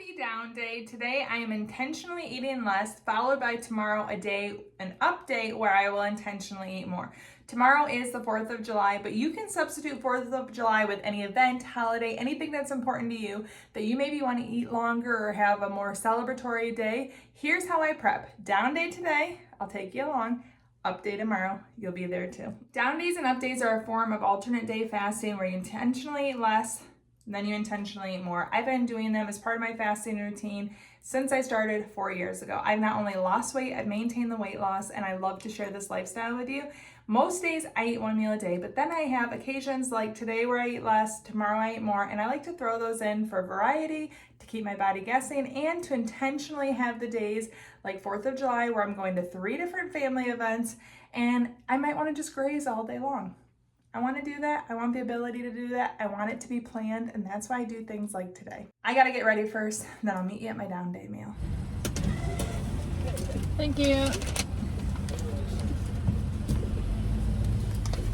Happy down day. Today I am intentionally eating less, followed by tomorrow an update where I will intentionally eat more. Tomorrow is the 4th of July, but you can substitute 4th of July with any event, holiday, anything that's important to you that you maybe want to eat longer or have a more celebratory day. Here's how I prep. Down day today, I'll take you along. Update tomorrow, you'll be there too. Down days and updates are a form of alternate day fasting where you intentionally eat less, then you intentionally eat more. I've been doing them as part of my fasting routine since I started 4 years ago. I've not only lost weight, I've maintained the weight loss, and I love to share this lifestyle with you. Most days I eat one meal a day, but then I have occasions like today where I eat less, tomorrow I eat more, and I like to throw those in for variety, to keep my body guessing, and to intentionally have the days like 4th of July where I'm going to 3 different family events, and I might want to just graze all day long. I want to do that. I want the ability to do that. I want it to be planned, and that's why I do things like today. I got to get ready first, then I'll meet you at my down day meal. Thank you.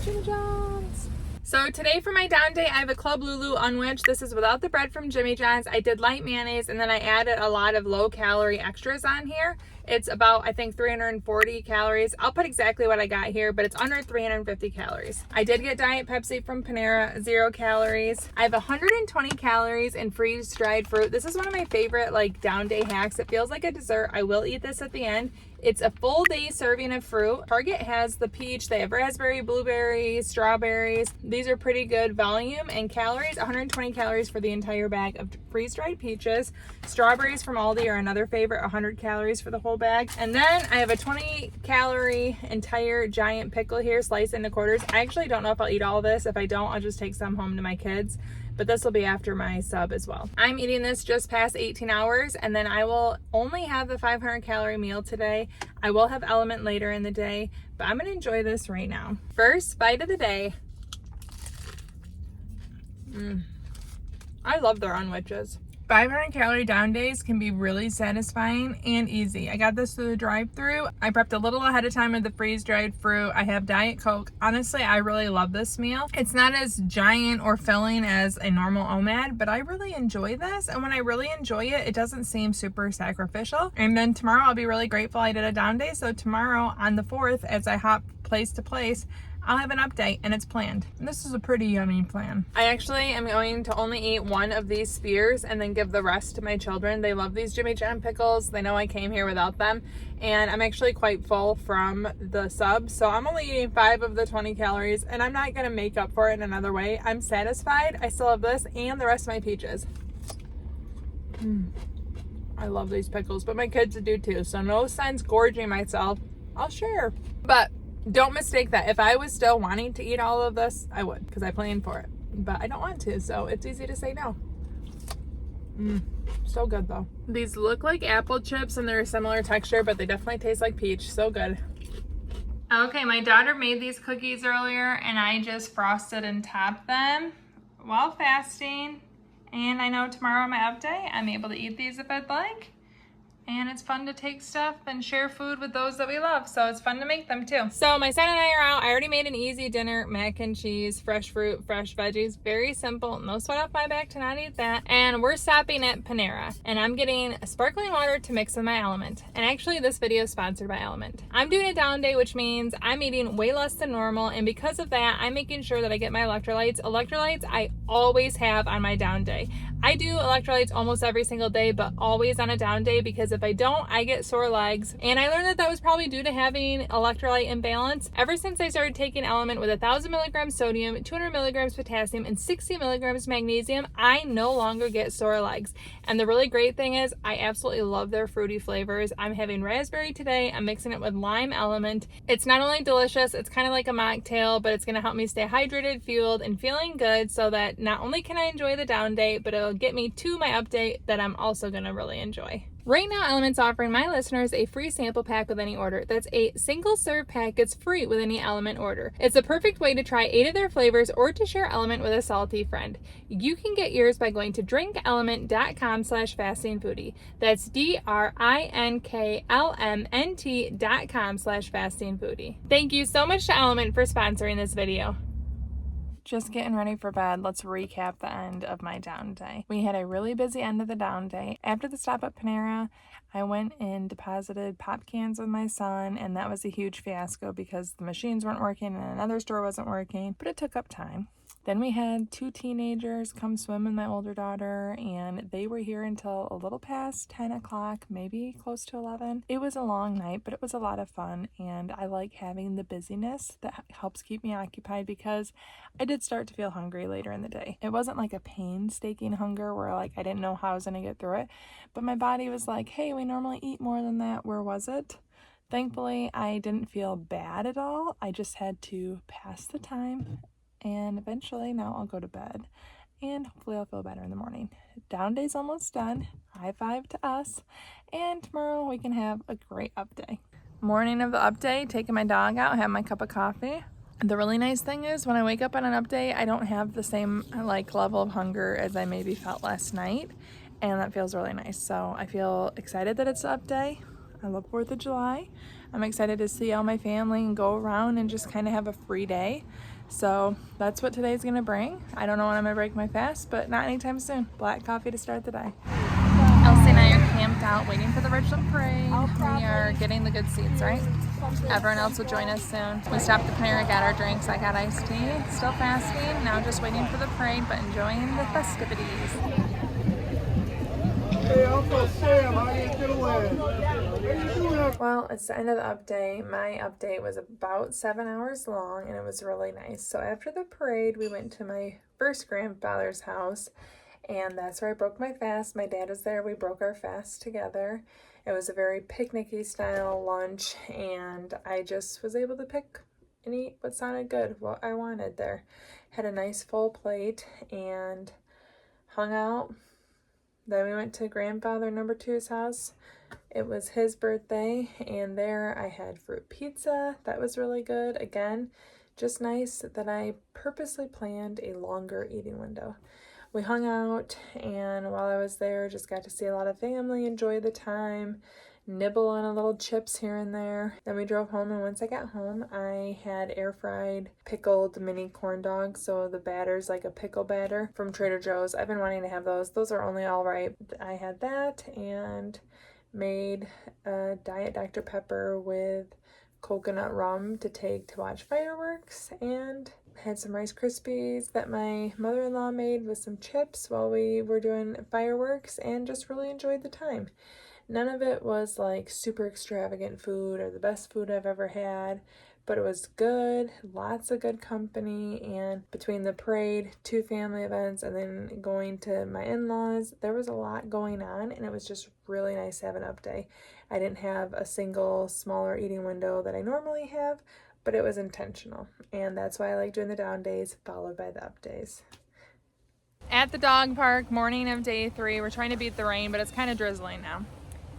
Jimmy John's. So today for my down day, I have a Club Lulu unwedged. This is without the bread from Jimmy John's. I did light mayonnaise, and then I added a lot of low calorie extras on here. It's about, I think, 340 calories. I'll put exactly what I got here, but it's under 350 calories. I did get Diet Pepsi from Panera, 0 calories. I have 120 calories in freeze-dried fruit. This is one of my favorite down day hacks. It feels like a dessert. I will eat this at the end. It's a full day serving of fruit. Target has the peach. They have raspberry, blueberries, strawberries. These are pretty good volume and calories. 120 calories for the entire bag of freeze-dried peaches. Strawberries from Aldi are another favorite, 100 calories for the whole bag. And then I have a 20 calorie entire giant pickle here, sliced into quarters. I actually don't know if I'll eat all of this. If I don't, I'll just take some home to my kids. But this will be after my sub as well. I'm eating this just past 18 hours, and then I will only have the 500 calorie meal today. I will have LMNT later in the day, but I'm gonna enjoy this right now. First bite of the day. I love their unwedges. 500 calorie down days can be really satisfying and easy. I got this through the drive-thru. I prepped a little ahead of time with the freeze-dried fruit. I have Diet Coke. Honestly, I really love this meal. It's not as giant or filling as a normal OMAD, but I really enjoy this. And when I really enjoy it, it doesn't seem super sacrificial. And then tomorrow I'll be really grateful I did a down day. So tomorrow on the 4th, as I hop place to place, I'll have an update, and it's planned. And this is a pretty yummy plan. I actually am going to only eat one of these spears and then give the rest to my children. They love these Jimmy John pickles. They know I came here without them. And I'm actually quite full from the sub. So I'm only eating 5 of the 20 calories, and I'm not gonna make up for it in another way. I'm satisfied. I still have this and the rest of my peaches. I love these pickles, but my kids do too. So no sense gorging myself. I'll share. But don't mistake that. If I was still wanting to eat all of this, I would, because I planned for it. But I don't want to, so it's easy to say no. So good though. These look like apple chips and they're a similar texture, but they definitely taste like peach. So good. Okay, my daughter made these cookies earlier and I just frosted and topped them while fasting. And I know tomorrow on my up day, I'm able to eat these if I'd like. And it's fun to take stuff and share food with those that we love. So it's fun to make them too. So my son and I are out. I already made an easy dinner, mac and cheese, fresh fruit, fresh veggies. Very simple. No sweat off my back to not eat that. And we're stopping at Panera. And I'm getting sparkling water to mix with my LMNT. And actually this video is sponsored by LMNT. I'm doing a down day, which means I'm eating way less than normal. And because of that, I'm making sure that I get my electrolytes. Electrolytes I always have on my down day. I do electrolytes almost every single day, but always on a down day, because if I don't, I get sore legs. And I learned that that was probably due to having electrolyte imbalance. Ever since I started taking LMNT with 1,000 milligrams sodium, 200 milligrams potassium, and 60 milligrams magnesium, I no longer get sore legs. And the really great thing is I absolutely love their fruity flavors. I'm having raspberry today. I'm mixing it with lime LMNT. It's not only delicious, it's kind of like a mocktail, but it's going to help me stay hydrated, fueled, and feeling good, so that not only can I enjoy the down day, but it'll get me to my update that I'm also going to really enjoy. Right now, LMNT's offering my listeners a free sample pack with any order. That's a single serve pack gets free with any LMNT order. It's a perfect way to try 8 of their flavors or to share LMNT with a salty friend. You can get yours by going to drinklmnt.com/fastingfoodie. That's DRINKLMNT.com/fastingfoodie. Thank you so much to LMNT for sponsoring this video. Just getting ready for bed. Let's recap the end of my down day. We had a really busy end of the down day. After the stop at Panera, I went and deposited pop cans with my son, and that was a huge fiasco because the machines weren't working and another store wasn't working, but it took up time. Then we had 2 teenagers come swim with my older daughter, and they were here until a little past 10 o'clock, maybe close to 11. It was a long night, but it was a lot of fun, and I like having the busyness that helps keep me occupied because I did start to feel hungry later in the day. It wasn't like a painstaking hunger where like I didn't know how I was going to get through it, but my body was like, hey, we normally eat more than that. Where was it? Thankfully, I didn't feel bad at all. I just had to pass the time. And eventually now I'll go to bed and hopefully I'll feel better in the morning. Down day's almost done. High five to us. And tomorrow we can have a great up day. Morning of the up day, taking my dog out, have my cup of coffee. The really nice thing is when I wake up on an up day, I don't have the same like level of hunger as I maybe felt last night. And that feels really nice. So I feel excited that it's up day. I love 4th of July. I'm excited to see all my family and go around and just kind of have a free day. So that's what today's gonna bring. I don't know when I'm gonna break my fast, but not anytime soon. Black coffee to start the day. Elsie and I are camped out waiting for the Richland Parade. We are getting the good seats, right? Everyone else will join us soon. We stopped at Panera, got our drinks. I got iced tea. Still fasting, now just waiting for the parade, but enjoying the festivities. Hey, Uncle Sam, how you doing? Well, it's the end of the update. My update was about 7 hours long and it was really nice. So after the parade, we went to my first grandfather's house and that's where I broke my fast. My dad was there. We broke our fast together. It was a very picnicky style lunch and I just was able to pick and eat what sounded good, what I wanted there. Had a nice full plate and hung out. Then we went to grandfather number 2's house. It was his birthday, and there I had fruit pizza. That was really good. Again, just nice that I purposely planned a longer eating window. We hung out, and while I was there, just got to see a lot of family, enjoy the time, nibble on a little chips here and there. Then we drove home, and once I got home, I had air-fried pickled mini corn dogs. So the batter's like a pickle batter from Trader Joe's. I've been wanting to have those. Those are only all right. I had that and made a Diet Dr. Pepper with coconut rum to take to watch fireworks, and had some Rice Krispies that my mother-in-law made with some chips while we were doing fireworks, and just really enjoyed the time. None of it was like super extravagant food or the best food I've ever had, but it was good, lots of good company, and between the parade, 2 family events, and then going to my in-laws, there was a lot going on, and it was just really nice to have an up day. I didn't have a single smaller eating window that I normally have, but it was intentional, and that's why I like doing the down days followed by the up days. At the dog park, morning of day 3, we're trying to beat the rain, but it's kind of drizzling now.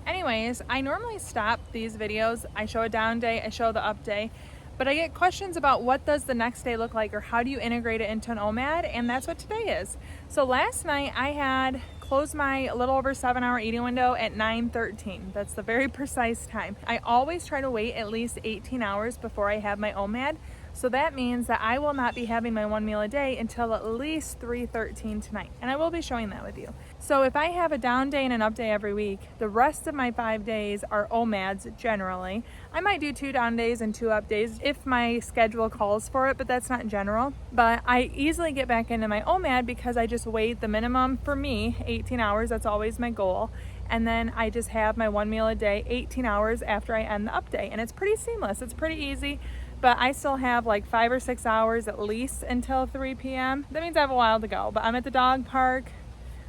Anyways, I normally stop these videos. I show a down day, I show the up day, but I get questions about what does the next day look like or how do you integrate it into an OMAD, and that's what today is. So last night I had closed my little over 7 hour eating window at 9:13. That's the very precise time. I always try to wait at least 18 hours before I have my OMAD. So that means that I will not be having my 1 meal a day until at least 3:13 tonight. And I will be showing that with you. So if I have a down day and an up day every week, the rest of my 5 days are OMADs generally. I might do 2 down days and 2 up days if my schedule calls for it, but that's not general. But I easily get back into my OMAD because I just wait the minimum for me, 18 hours. That's always my goal. And then I just have my 1 meal a day, 18 hours after I end the up day. And it's pretty seamless. It's pretty easy. But I still have like 5 or 6 hours at least until 3 p.m. That means I have a while to go. But I'm at the dog park.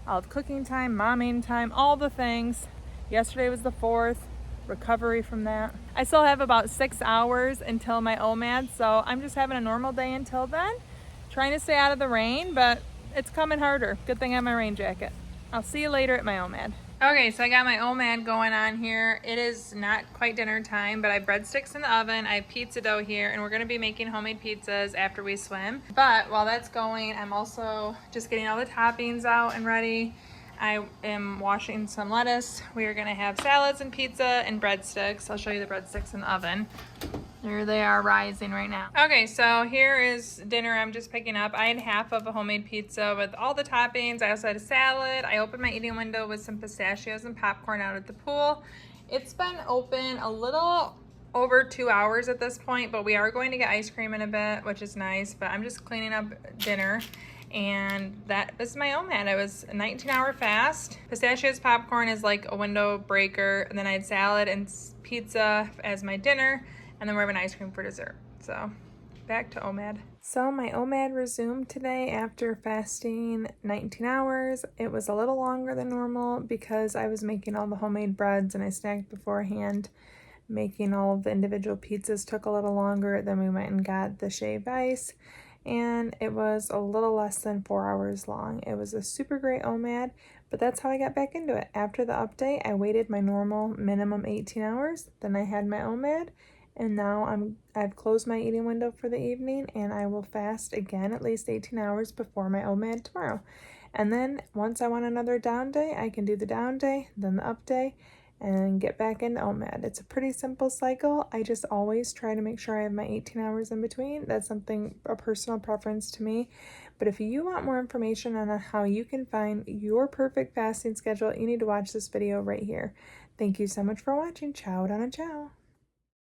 I'll have cooking time, momming time, all the things. Yesterday was the 4th, recovery from that. I still have about 6 hours until my OMAD, so I'm just having a normal day until then. Trying to stay out of the rain, but it's coming harder. Good thing I have my rain jacket. I'll see you later at my OMAD. Okay, so I got my OMAD going on here. It is not quite dinner time, but I have breadsticks in the oven. I have pizza dough here, and we're gonna be making homemade pizzas after we swim. But while that's going, I'm also just getting all the toppings out and ready. I am washing some lettuce. We are gonna have salads and pizza and breadsticks. I'll show you the breadsticks in the oven. There they are rising right now. Okay, so here is dinner I'm just picking up. I had half of a homemade pizza with all the toppings. I also had a salad. I opened my eating window with some pistachios and popcorn out at the pool. It's been open a little over 2 hours at this point, but we are going to get ice cream in a bit, which is nice, but I'm just cleaning up dinner. And that is my OMAD. It was a 19-hour fast. Pistachios popcorn is like a window breaker. And then I had salad and pizza as my dinner. And then we're having ice cream for dessert. So back to OMAD. So my OMAD resumed today after fasting 19 hours. It was a little longer than normal because I was making all the homemade breads and I snacked beforehand. Making all of the individual pizzas took a little longer. Then we went and got the shaved ice. And it was a little less than 4 hours long. It was a super great OMAD, but that's how I got back into it. After the update, I waited my normal minimum 18 hours, then I had my OMAD, and now I've closed my eating window for the evening, and I will fast again at least 18 hours before my OMAD tomorrow. And then once I want another down day, I can do the down day, then the up day, and get back into OMAD. It's a pretty simple cycle. I just always try to make sure I have my 18 hours in between. That's something, a personal preference to me. But if you want more information on how you can find your perfect fasting schedule, you need to watch this video right here. Thank you so much for watching. Ciao, Donna, ciao.